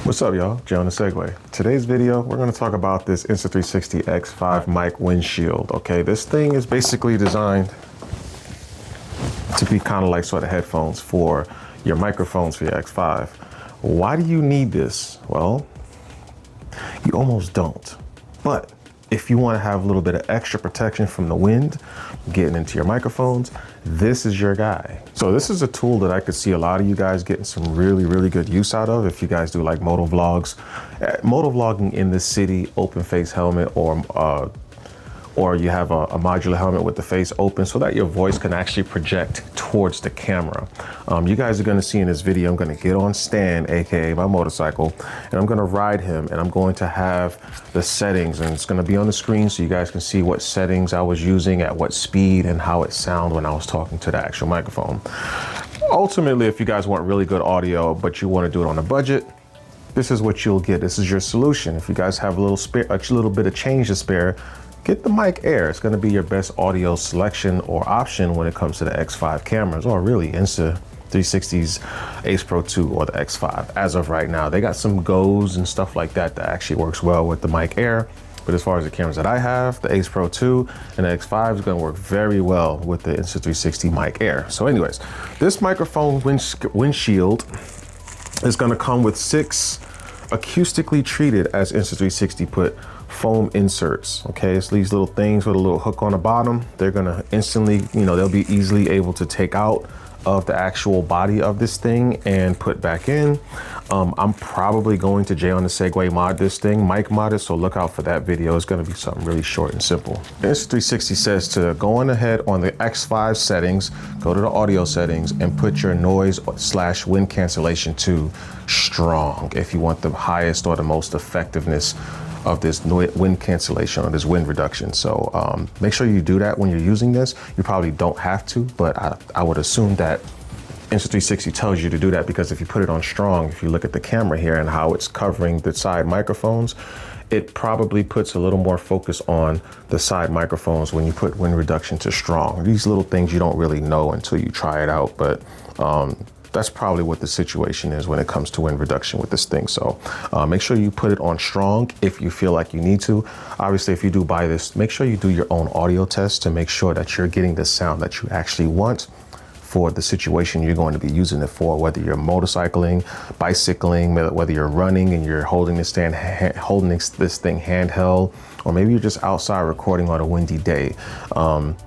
What's up, y'all? Jonasegway. Today's video, we're going to talk about this Insta360 X5 Mic Windshield. Okay, this thing is basically designed to be kind of like sort of headphones for your microphones for your X5. Why do you need this? Well, you almost don't. But if you want to have a little bit of extra protection from the wind getting into your microphones, this is your guy. So this is a tool that I could see a lot of you guys getting some really good use out of if you guys do like moto vlogs. Moto vlogging in the city, open face helmet, or you have a modular helmet with the face open so that your voice can actually project towards the camera. You guys are gonna see in this video, I'm gonna get on Stan, AKA my motorcycle, and I'm gonna ride him, and I'm going to have the settings, and it's gonna be on the screen so you guys can see what settings I was using at what speed and how it sounded when I was talking to the actual microphone. Ultimately, if you guys want really good audio, but you wanna do it on a budget, this is what you'll get. This is your solution. If you guys have a little bit of change to spare, get the Mic Air. It's gonna be your best audio selection or option when it comes to the X5 cameras, or really Insta360's AcePro 2 or the X5 as of right now. They got some Go's and stuff like that that actually works well with the Mic Air. But as far as the cameras that I have, the AcePro 2 and the X5 is gonna work very well with the Insta360 Mic Air. So anyways, this microphone windshield is gonna come with 6 acoustically treated, as Insta360 put, foam inserts. Okay, it's these little things with a little hook on the bottom. They're gonna instantly, they'll be easily able to take out of the actual body of this thing and put back in. I'm probably going to Jonasegway mod this thing, mic mod it, so look out for that video. It's gonna be something really short and simple. Insta360 says to go on ahead on the X5 settings, go to the audio settings and put your noise/wind cancellation to strong if you want the highest or the most effectiveness of this wind cancellation or this wind reduction. So make sure you do that when you're using this. You probably don't have to, but I would assume that Insta360 tells you to do that, because if you put it on strong, if you look at the camera here and how it's covering the side microphones, it probably puts a little more focus on the side microphones when you put wind reduction to strong. These little things you don't really know until you try it out, but that's probably what the situation is when it comes to wind reduction with this thing. So make sure you put it on strong if you feel like you need to. Obviously, if you do buy this, make sure you do your own audio test to make sure that you're getting the sound that you actually want for the situation you're going to be using it for, whether you're motorcycling, bicycling, whether you're running and you're holding this thing handheld, or maybe you're just outside recording on a windy day.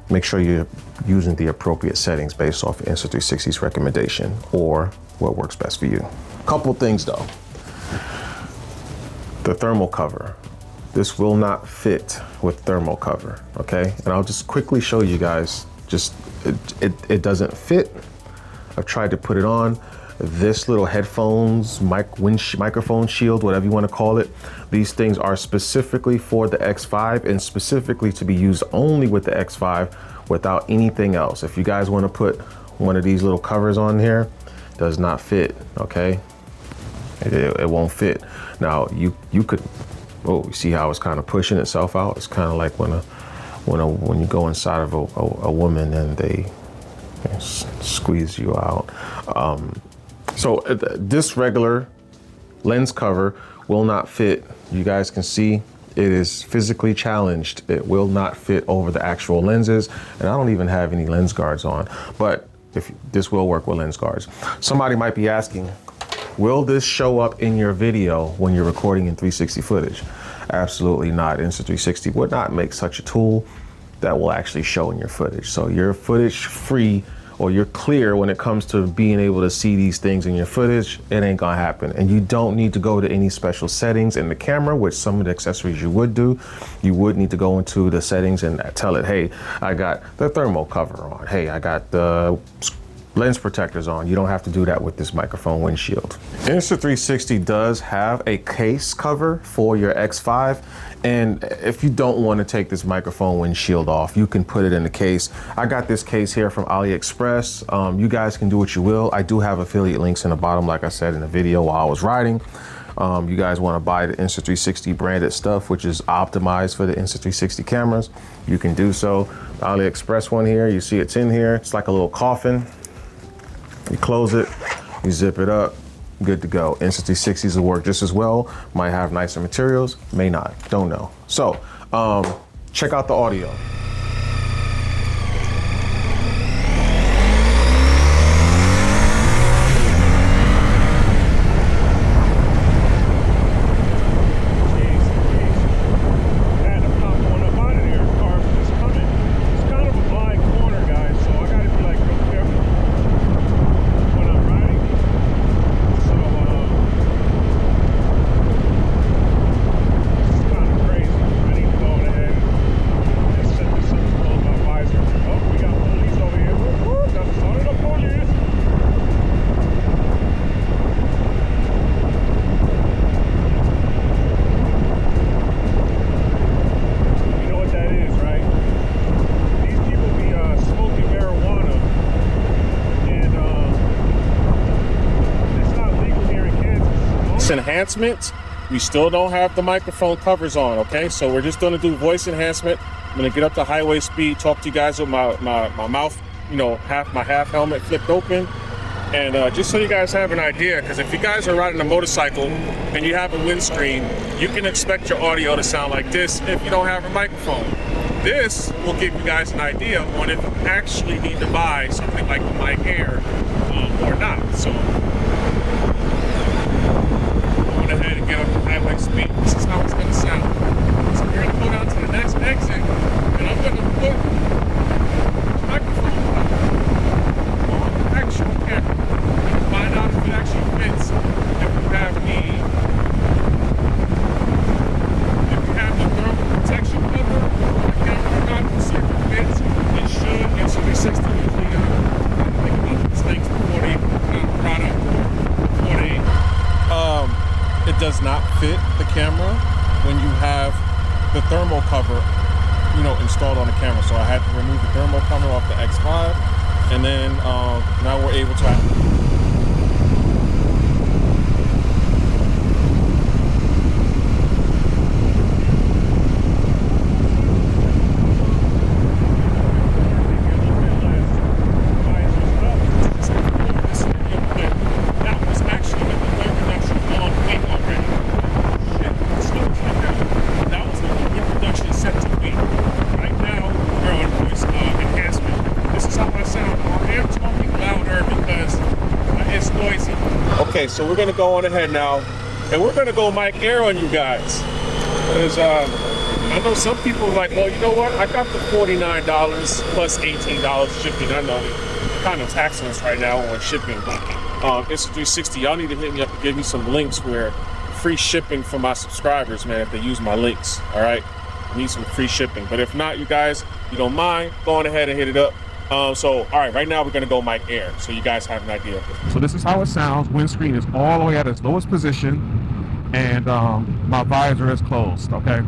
Make sure you're using the appropriate settings based off of Insta360's recommendation or what works best for you. Couple things though. The thermal cover. This will not fit with thermal cover, okay? And I'll just quickly show you guys, it doesn't fit. I've tried to put it on. This little headphones, microphone shield, whatever you want to call it, these things are specifically for the X5 and specifically to be used only with the X5 without anything else. If you guys want to put one of these little covers on here, does not fit, okay? It won't fit. Now you could, you see how it's kind of pushing itself out? It's kind of like when you go inside of a woman and they squeeze you out. So this regular lens cover will not fit. You guys can see it is physically challenged. It will not fit over the actual lenses, and I don't even have any lens guards on, but this will work with lens guards. Somebody might be asking, will this show up in your video when you're recording in 360 footage? Absolutely not. Insta360 would not make such a tool that will actually show in your footage. So you're footage free, or you're clear when it comes to being able to see these things in your footage. It ain't gonna happen. And you don't need to go to any special settings in the camera, which some of the accessories you would do. You would need to go into the settings and tell it, hey, I got the thermal cover on. Hey, I got the lens protectors on. You don't have to do that with this microphone windshield. Insta360 does have a case cover for your X5. And if you don't want to take this microphone windshield off, you can put it in the case. I got this case here from AliExpress. You guys can do what you will. I do have affiliate links in the bottom, like I said in the video while I was riding. You guys want to buy the Insta360 branded stuff, which is optimized for the Insta360 cameras, you can do so. The AliExpress one here, you see it's in here. It's like a little coffin. You close it, you zip it up, good to go. Insta360s will work just as well. Might have nicer materials, may not, don't know. So check out the audio. Enhancement, we still don't have the microphone covers on, okay? So we're just gonna do voice enhancement. I'm gonna get up to highway speed, talk to you guys with my mouth, you know, my half helmet flipped open. And just so you guys have an idea, because if you guys are riding a motorcycle and you have a windscreen, you can expect your audio to sound like this if you don't have a microphone. This will give you guys an idea on if you actually need to buy something like the Mic Air or not. So ahead and get up to highway speed. This is how it's going to sound. So we're going to go down to the next exit, and I'm going to put the microphone on the actual camera and find out if it actually fits. If you have the thermal protection cover, the camera not to see if it fits. It should. Insta360 usually think about these things before they put out a product or before they it does not fit the camera when you have the thermal cover, you know, installed on the camera. So I had to remove the thermal cover off the X5, and then now we're able to Okay, so we're gonna go on ahead now, and we're gonna go Mic Air on you guys. Because I know some people are like, well, you know what? I got the $49 plus $18 shipping. I know they're kind of taxing us right now on shipping. Insta360, y'all need to hit me up and give me some links where free shipping for my subscribers, man, if they use my links, all right? I need some free shipping. But if not, you guys, you don't mind, go on ahead and hit it up. So, all right, right now we're gonna go Mic Air, so you guys have an idea. So this is how it sounds. Windscreen is all the way at its lowest position, and my visor is closed, okay?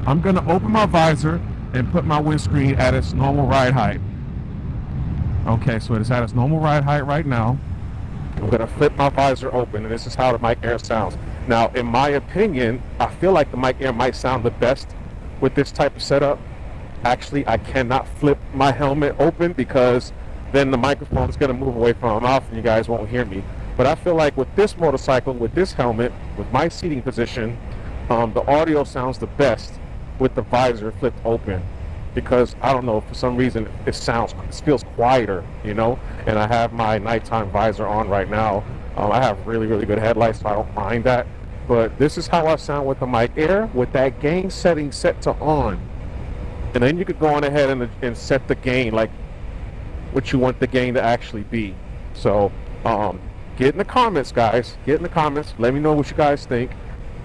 I'm gonna open my visor and put my windscreen at its normal ride height. Okay, so it is at its normal ride height right now. I'm gonna flip my visor open, and this is how the Mic Air sounds. Now, in my opinion, I feel like the Mic Air might sound the best with this type of setup. Actually, I cannot flip my helmet open because then the microphone is going to move away from my mouth and you guys won't hear me. But I feel like with this motorcycle, with this helmet, with my seating position, the audio sounds the best with the visor flipped open, because I don't know, for some reason it feels quieter, you know. And I have my nighttime visor on right now. I have really good headlights, so I don't mind that. But this is how I sound with the Mic Air, with that gain setting set to on. And then you could go on ahead and set the gain, like what you want the gain to actually be. So get in the comments, guys. Get in the comments. Let me know what you guys think.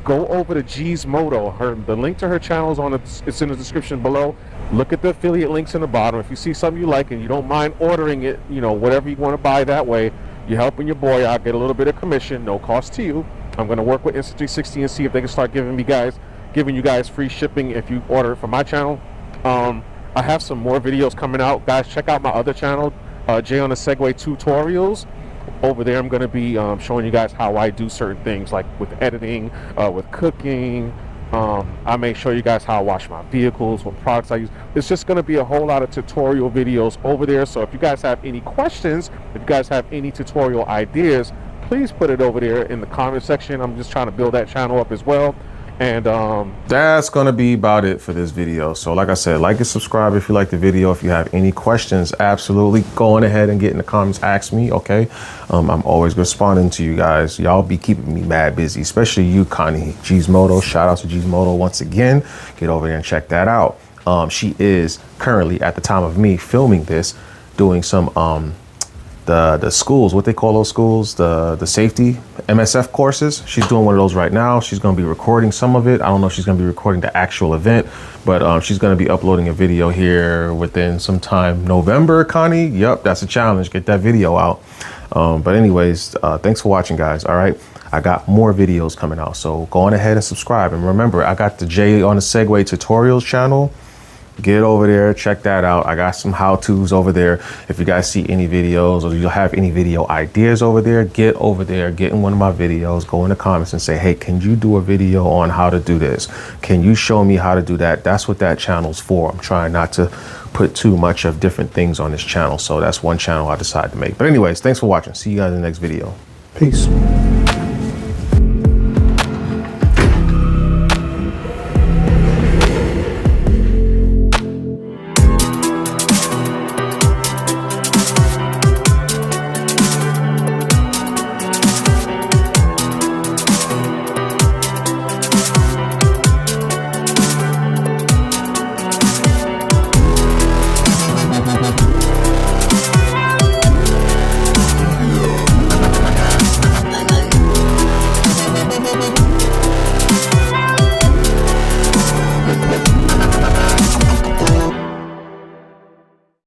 Go over to G's Moto. The link to her channel is it's in the description below. Look at the affiliate links in the bottom. If you see something you like and you don't mind ordering it, you know, whatever you want to buy that way, you're helping your boy out. Get a little bit of commission, no cost to you. I'm going to work with Insta360 and see if they can start giving you guys free shipping if you order it from my channel. I have some more videos coming out, guys. Check out my other channel, Jonasegway Tutorials. Over there, I'm going to be showing you guys how I do certain things, like with editing, with cooking. I may show you guys how I wash my vehicles, what products I use. It's just going to be a whole lot of tutorial videos over there. So if you guys have any questions, if you guys have any tutorial ideas, please put it over there in the comment section. I'm just trying to build that channel up as well. And that's gonna be about it for this video. So like I said, like and subscribe if you like the video. If you have any questions, absolutely go on ahead and get in the comments, ask me, okay? I'm always responding to you guys. Y'all be keeping me mad busy, especially you, Connie. G's Moto, shout out to G's Moto once again. Get over there and check that out. She is currently, at the time of me filming this, doing some the schools, what they call those schools, the safety MSF courses. She's doing one of those right now. She's going to be recording some of it. I don't know if she's going to be recording the actual event, but she's going to be uploading a video here within some time. November, Connie. Yep, that's a challenge. Get that video out. But anyways, thanks for watching, guys. All right, I got more videos coming out, so go on ahead and subscribe. And remember, I got the Jonasegway Tutorials channel. Get over there, check that out. I got some how-tos over there. If you guys see any videos or you have any video ideas over there, get over there, get in one of my videos, go in the comments and say, hey, can you do a video on how to do this? Can you show me how to do that? That's what that channel's for. I'm trying not to put too much of different things on this channel. So that's one channel I decided to make. But anyways, thanks for watching. See you guys in the next video. Peace.